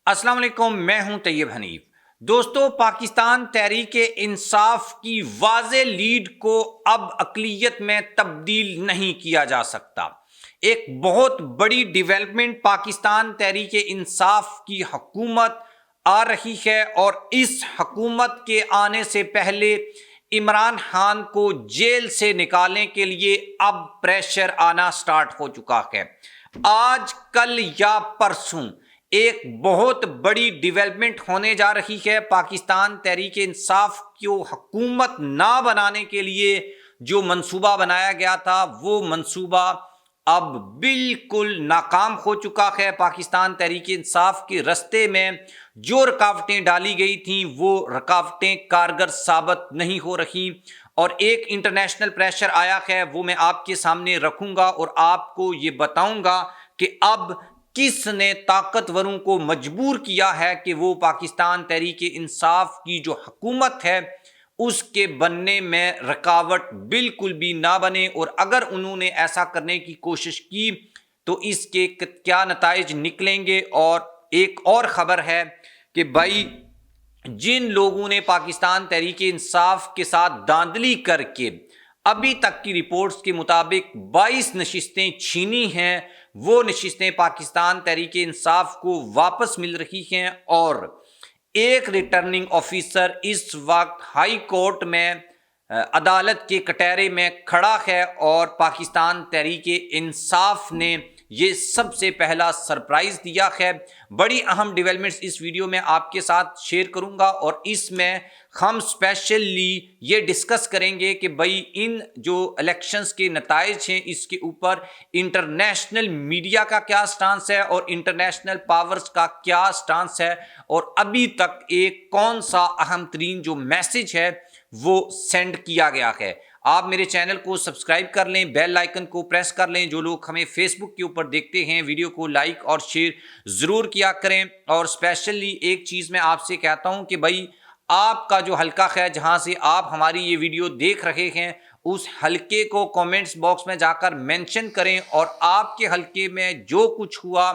السلام علیکم، میں ہوں طیب حنیف۔ دوستو، پاکستان تحریک انصاف کی واضح لیڈ کو اب اقلیت میں تبدیل نہیں کیا جا سکتا۔ ایک بہت بڑی ڈیولپمنٹ پاکستان تحریک انصاف کی حکومت آ رہی ہے، اور اس حکومت کے آنے سے پہلے عمران خان کو جیل سے نکالنے کے لیے اب پریشر آنا سٹارٹ ہو چکا ہے۔ آج کل یا پرسوں ایک بہت بڑی ڈیولپمنٹ ہونے جا رہی ہے۔ پاکستان تحریک انصاف کو حکومت نہ بنانے کے لیے جو منصوبہ بنایا گیا تھا، وہ منصوبہ اب بالکل ناکام ہو چکا ہے۔ پاکستان تحریک انصاف کے راستے میں جو رکاوٹیں ڈالی گئی تھیں، وہ رکاوٹیں کارگر ثابت نہیں ہو رہی، اور ایک انٹرنیشنل پریشر آیا ہے، وہ میں آپ کے سامنے رکھوں گا اور آپ کو یہ بتاؤں گا کہ اب کس نے طاقتوروں کو مجبور کیا ہے کہ وہ پاکستان تحریک انصاف کی جو حکومت ہے اس کے بننے میں رکاوٹ بالکل بھی نہ بنے، اور اگر انہوں نے ایسا کرنے کی کوشش کی تو اس کے کیا نتائج نکلیں گے۔ اور ایک اور خبر ہے کہ بھائی، جن لوگوں نے پاکستان تحریک انصاف کے ساتھ دھاندلی کر کے ابھی تک کی رپورٹس کے مطابق 22 نشستیں چھینی ہیں، وہ نشستیں پاکستان تحریک انصاف کو واپس مل رہی ہیں، اور ایک ریٹرننگ آفیسر اس وقت ہائی کورٹ میں عدالت کے کٹہرے میں کھڑا ہے، اور پاکستان تحریک انصاف نے یہ سب سے پہلا سرپرائز دیا ہے۔ بڑی اہم ڈیولپمنٹس اس ویڈیو میں آپ کے ساتھ شیئر کروں گا، اور اس میں ہم اسپیشلی یہ ڈسکس کریں گے کہ بھائی ان جو الیکشنز کے نتائج ہیں اس کے اوپر انٹرنیشنل میڈیا کا کیا سٹانس ہے اور انٹرنیشنل پاورز کا کیا سٹانس ہے، اور ابھی تک ایک کون سا اہم ترین جو میسج ہے وہ سینڈ کیا گیا ہے۔ آپ میرے چینل کو سبسکرائب کر لیں، بیل آئیکن کو پریس کر لیں۔ جو لوگ ہمیں فیس بک کے اوپر دیکھتے ہیں، ویڈیو کو لائک اور شیئر ضرور کیا کریں، اور اسپیشلی ایک چیز میں آپ سے کہتا ہوں کہ بھائی، آپ کا جو حلقہ ہے جہاں سے آپ ہماری یہ ویڈیو دیکھ رہے ہیں، اس حلقے کو کومنٹس باکس میں جا کر مینشن کریں، اور آپ کے حلقے میں جو کچھ ہوا،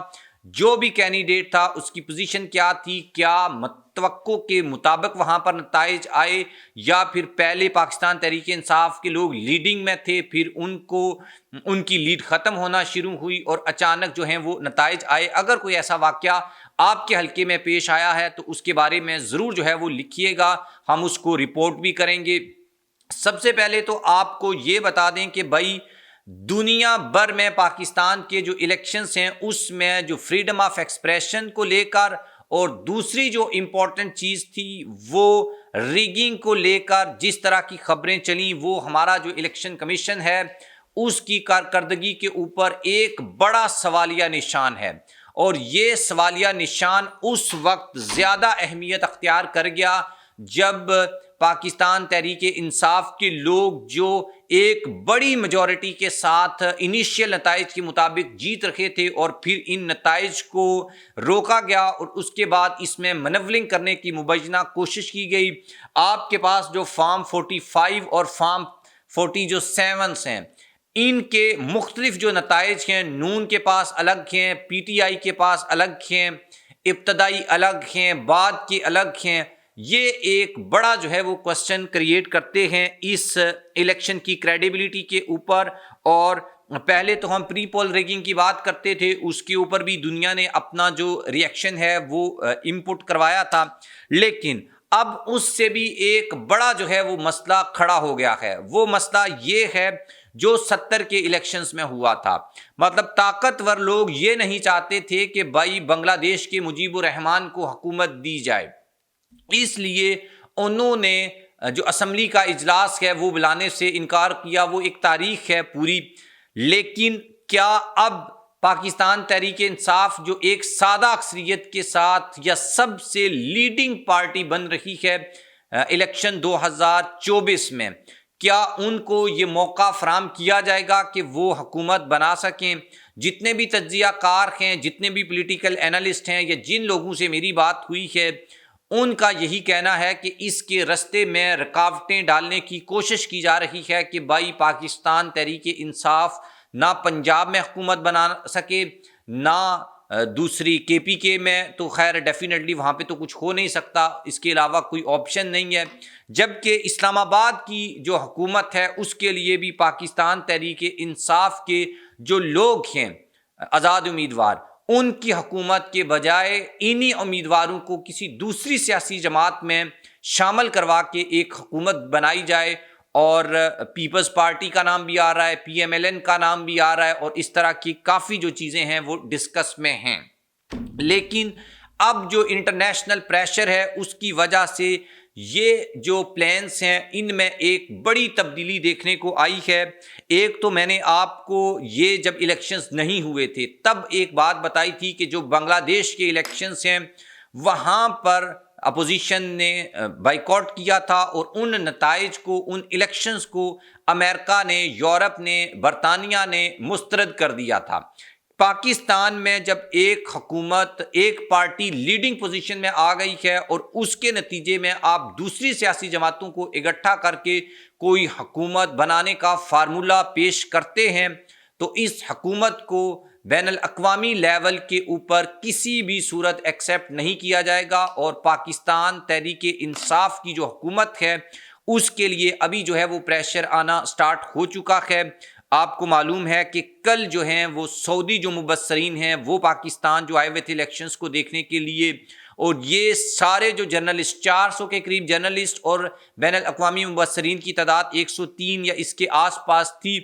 جو بھی کینڈیڈیٹ تھا، اس کی پوزیشن کیا تھی، کیا توقع کے مطابق وہاں پر نتائج آئے، یا پھر پہلے پاکستان تحریک انصاف کے لوگ لیڈنگ میں تھے، پھر ان کی لیڈ ختم ہونا شروع ہوئی اور اچانک جو ہیں وہ نتائج آئے۔ اگر کوئی ایسا واقعہ آپ کے حلقے میں پیش آیا ہے تو اس کے بارے میں ضرور جو ہے وہ لکھیے گا، ہم اس کو رپورٹ بھی کریں گے۔ سب سے پہلے تو آپ کو یہ بتا دیں کہ بھائی، دنیا بھر میں پاکستان کے جو الیکشنز ہیں اس میں جو فریڈم آف ایکسپریشن کو لے کر، اور دوسری جو امپورٹنٹ چیز تھی وہ ریگنگ کو لے کر جس طرح کی خبریں چلیں، وہ ہمارا جو الیکشن کمیشن ہے اس کی کارکردگی کے اوپر ایک بڑا سوالیہ نشان ہے، اور یہ سوالیہ نشان اس وقت زیادہ اہمیت اختیار کر گیا جب پاکستان تحریک انصاف کے لوگ جو ایک بڑی میجورٹی کے ساتھ انیشیل نتائج کے مطابق جیت رکھے تھے، اور پھر ان نتائج کو روکا گیا اور اس کے بعد اس میں منولنگ کرنے کی مبینہ کوشش کی گئی۔ آپ کے پاس جو فارم 45 اور فارم 40 جو 7 ہیں، ان کے مختلف جو نتائج ہیں، نون کے پاس الگ ہیں، پی ٹی آئی کے پاس الگ ہیں، ابتدائی الگ ہیں، بعد کے الگ ہیں۔ یہ ایک بڑا جو ہے وہ کوسچن کریٹ کرتے ہیں اس الیکشن کی کریڈیبلٹی کے اوپر، اور پہلے تو ہم پری پول ریگنگ کی بات کرتے تھے، اس کے اوپر بھی دنیا نے اپنا جو ریئیکشن ہے وہ انپٹ کروایا تھا، لیکن اب اس سے بھی ایک بڑا جو ہے وہ مسئلہ کھڑا ہو گیا ہے۔ وہ مسئلہ یہ ہے جو 70 کے الیکشنز میں ہوا تھا، مطلب طاقتور لوگ یہ نہیں چاہتے تھے کہ بھائی بنگلہ دیش کے مجیب الرحمان کو حکومت دی جائے، اس لیے انہوں نے جو اسمبلی کا اجلاس ہے وہ بلانے سے انکار کیا۔ وہ ایک تاریخ ہے پوری، لیکن کیا اب پاکستان تحریک انصاف جو ایک سادہ اکثریت کے ساتھ یا سب سے لیڈنگ پارٹی بن رہی ہے الیکشن 2024 میں، کیا ان کو یہ موقع فراہم کیا جائے گا کہ وہ حکومت بنا سکیں؟ جتنے بھی تجزیہ کار ہیں، جتنے بھی پولیٹیکل اینالسٹ ہیں، یا جن لوگوں سے میری بات ہوئی ہے، ان کا یہی کہنا ہے کہ اس کے راستے میں رکاوٹیں ڈالنے کی کوشش کی جا رہی ہے کہ بھائی پاکستان تحریک انصاف نہ پنجاب میں حکومت بنا سکے، نہ دوسری KPK میں تو خیر ڈیفینیٹلی وہاں پہ تو کچھ ہو نہیں سکتا، اس کے علاوہ کوئی آپشن نہیں ہے، جبکہ اسلام آباد کی جو حکومت ہے اس کے لیے بھی پاکستان تحریک انصاف کے جو لوگ ہیں آزاد امیدوار، ان کی حکومت کے بجائے انہی امیدواروں کو کسی دوسری سیاسی جماعت میں شامل کروا کے ایک حکومت بنائی جائے، اور پیپلز پارٹی کا نام بھی آ رہا ہے، PMLN کا نام بھی آ رہا ہے، اور اس طرح کی کافی جو چیزیں ہیں وہ ڈسکس میں ہیں۔ لیکن اب جو انٹرنیشنل پریشر ہے اس کی وجہ سے یہ جو پلانس ہیں ان میں ایک بڑی تبدیلی دیکھنے کو آئی ہے۔ ایک تو میں نے آپ کو یہ جب الیکشنز نہیں ہوئے تھے تب ایک بات بتائی تھی کہ جو بنگلہ دیش کے الیکشنز ہیں وہاں پر اپوزیشن نے بائیکاٹ کیا تھا، اور ان نتائج کو، ان الیکشنز کو امریکہ نے، یورپ نے، برطانیہ نے مسترد کر دیا تھا۔ پاکستان میں جب ایک حکومت، ایک پارٹی لیڈنگ پوزیشن میں آ گئی ہے اور اس کے نتیجے میں آپ دوسری سیاسی جماعتوں کو اکٹھا کر کے کوئی حکومت بنانے کا فارمولہ پیش کرتے ہیں، تو اس حکومت کو بین الاقوامی لیول کے اوپر کسی بھی صورت ایکسیپٹ نہیں کیا جائے گا، اور پاکستان تحریک انصاف کی جو حکومت ہے اس کے لیے ابھی جو ہے وہ پریشر آنا سٹارٹ ہو چکا ہے۔ آپ کو معلوم ہے کہ کل جو ہیں وہ سعودی جو مبصرین ہیں وہ پاکستان جو آئے ہوئے تھے الیکشنز کو دیکھنے کے لیے، اور یہ سارے جو جرنلسٹ، 400 کے قریب جرنلسٹ اور بین الاقوامی مبصرین کی تعداد 103 یا اس کے آس پاس تھی،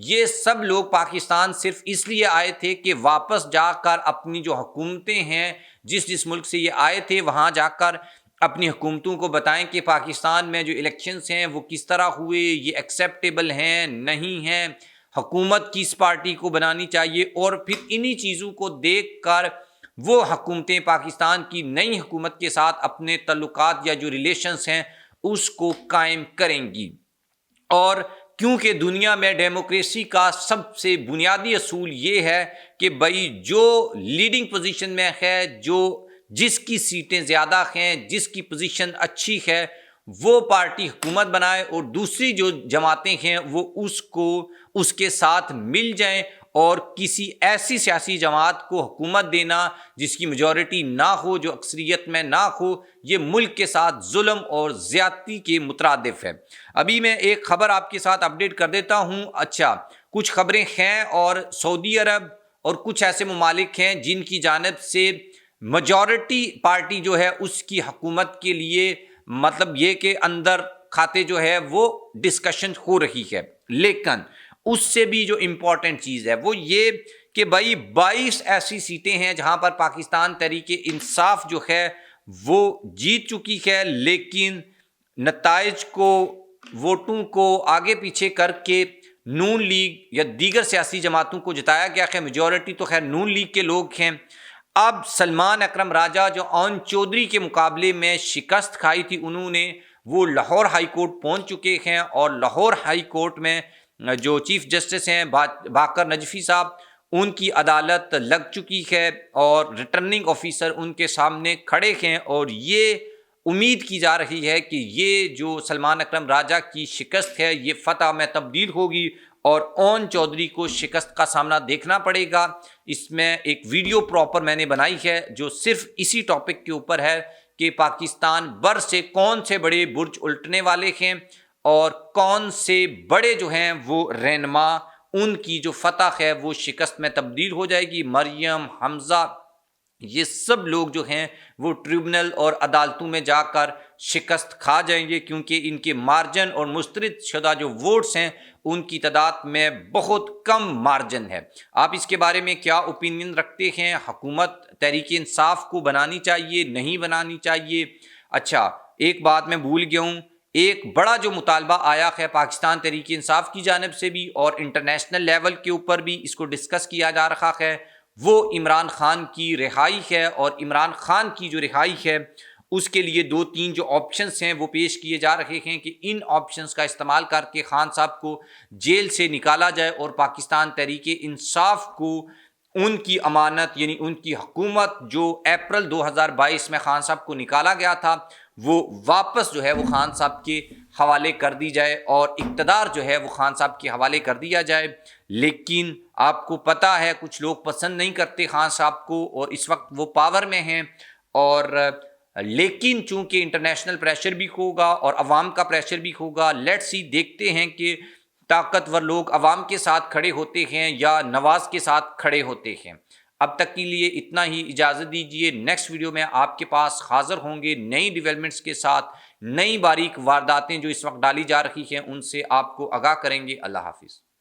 یہ سب لوگ پاکستان صرف اس لیے آئے تھے کہ واپس جا کر اپنی جو حکومتیں ہیں، جس ملک سے یہ آئے تھے وہاں جا کر اپنی حکومتوں کو بتائیں کہ پاکستان میں جو الیکشنز ہیں وہ کس طرح ہوئے، یہ ایکسیپٹیبل ہیں نہیں ہیں، حکومت کس پارٹی کو بنانی چاہیے، اور پھر انہی چیزوں کو دیکھ کر وہ حکومتیں پاکستان کی نئی حکومت کے ساتھ اپنے تعلقات یا جو ریلیشنز ہیں اس کو قائم کریں گی۔ اور کیونکہ دنیا میں ڈیموکریسی کا سب سے بنیادی اصول یہ ہے کہ بھائی جو لیڈنگ پوزیشن میں ہے، جس کی سیٹیں زیادہ ہیں، جس کی پوزیشن اچھی ہے، وہ پارٹی حکومت بنائے، اور دوسری جو جماعتیں ہیں وہ اس کے ساتھ مل جائیں، اور کسی ایسی سیاسی جماعت کو حکومت دینا جس کی میجورٹی نہ ہو، جو اکثریت میں نہ ہو، یہ ملک کے ساتھ ظلم اور زیادتی کے مترادف ہے۔ ابھی میں ایک خبر آپ کے ساتھ اپڈیٹ کر دیتا ہوں۔ اچھا، کچھ خبریں ہیں، اور سعودی عرب اور کچھ ایسے ممالک ہیں جن کی جانب سے میجورٹی پارٹی جو ہے اس کی حکومت کے لیے، مطلب یہ کہ اندر کھاتے جو ہے وہ ڈسکشن ہو رہی ہے، لیکن اس سے بھی جو امپورٹنٹ چیز ہے وہ یہ کہ بھائی 22 ایسی سیٹیں ہیں جہاں پر پاکستان تحریک انصاف جو ہے وہ جیت چکی ہے، لیکن نتائج کو، ووٹوں کو آگے پیچھے کر کے نون لیگ یا دیگر سیاسی جماعتوں کو جتایا گیا ہے۔ میجورٹی تو خیر نون لیگ کے لوگ ہیں۔ اب سلمان اکرم راجہ جو اون چودھری کے مقابلے میں شکست کھائی تھی، انہوں نے وہ لاہور ہائی کورٹ پہنچ چکے ہیں، اور لاہور ہائی کورٹ میں جو چیف جسٹس ہیں باقر نجفی صاحب، ان کی عدالت لگ چکی ہے، اور ریٹرننگ آفیسر ان کے سامنے کھڑے ہیں، اور یہ امید کی جا رہی ہے کہ یہ جو سلمان اکرم راجہ کی شکست ہے یہ فتح میں تبدیل ہوگی، اور اون چودھری کو شکست کا سامنا دیکھنا پڑے گا۔ اس میں ایک ویڈیو پراپر میں نے بنائی ہے جو صرف اسی ٹاپک کے اوپر ہے کہ پاکستان بر سے کون سے بڑے برج الٹنے والے ہیں، اور کون سے بڑے جو ہیں وہ رہنما، ان کی جو فتح ہے وہ شکست میں تبدیل ہو جائے گی۔ مریم، حمزہ، یہ سب لوگ جو ہیں وہ ٹریبونل اور عدالتوں میں جا کر شکست کھا جائیں گے، کیونکہ ان کے مارجن اور مسترد شدہ جو ووٹس ہیں ان کی تعداد میں بہت کم مارجن ہے۔ آپ اس کے بارے میں کیا اوپینین رکھتے ہیں؟ حکومت تحریک انصاف کو بنانی چاہیے، نہیں بنانی چاہیے؟ اچھا، ایک بات میں بھول گیا ہوں، ایک بڑا جو مطالبہ آیا ہے پاکستان تحریک انصاف کی جانب سے بھی اور انٹرنیشنل لیول کے اوپر بھی اس کو ڈسکس کیا جا رہا ہے، وہ عمران خان کی رہائی ہے، اور عمران خان کی جو رہائی ہے اس کے لیے 2-3 جو آپشنز ہیں وہ پیش کیے جا رہے ہیں کہ ان آپشنز کا استعمال کر کے خان صاحب کو جیل سے نکالا جائے، اور پاکستان تحریک انصاف کو ان کی امانت، یعنی ان کی حکومت جو اپریل 2022 میں خان صاحب کو نکالا گیا تھا، وہ واپس جو ہے وہ خان صاحب کے حوالے کر دی جائے اور اقتدار جو ہے وہ خان صاحب کے حوالے کر دیا جائے۔ لیکن آپ کو پتہ ہے کچھ لوگ پسند نہیں کرتے خان صاحب کو، اور اس وقت وہ پاور میں ہیں، اور لیکن چونکہ انٹرنیشنل پریشر بھی ہوگا اور عوام کا پریشر بھی ہوگا، لیٹ سی دیکھتے ہیں کہ طاقتور لوگ عوام کے ساتھ کھڑے ہوتے ہیں یا نواز کے ساتھ کھڑے ہوتے ہیں۔ اب تک کے لیے اتنا ہی، اجازت دیجیے، نیکسٹ ویڈیو میں آپ کے پاس حاضر ہوں گے نئی ڈیولپمنٹس کے ساتھ، نئی باریک وارداتیں جو اس وقت ڈالی جا رہی ہیں ان سے آپ کو آگاہ کریں گے۔ اللہ حافظ۔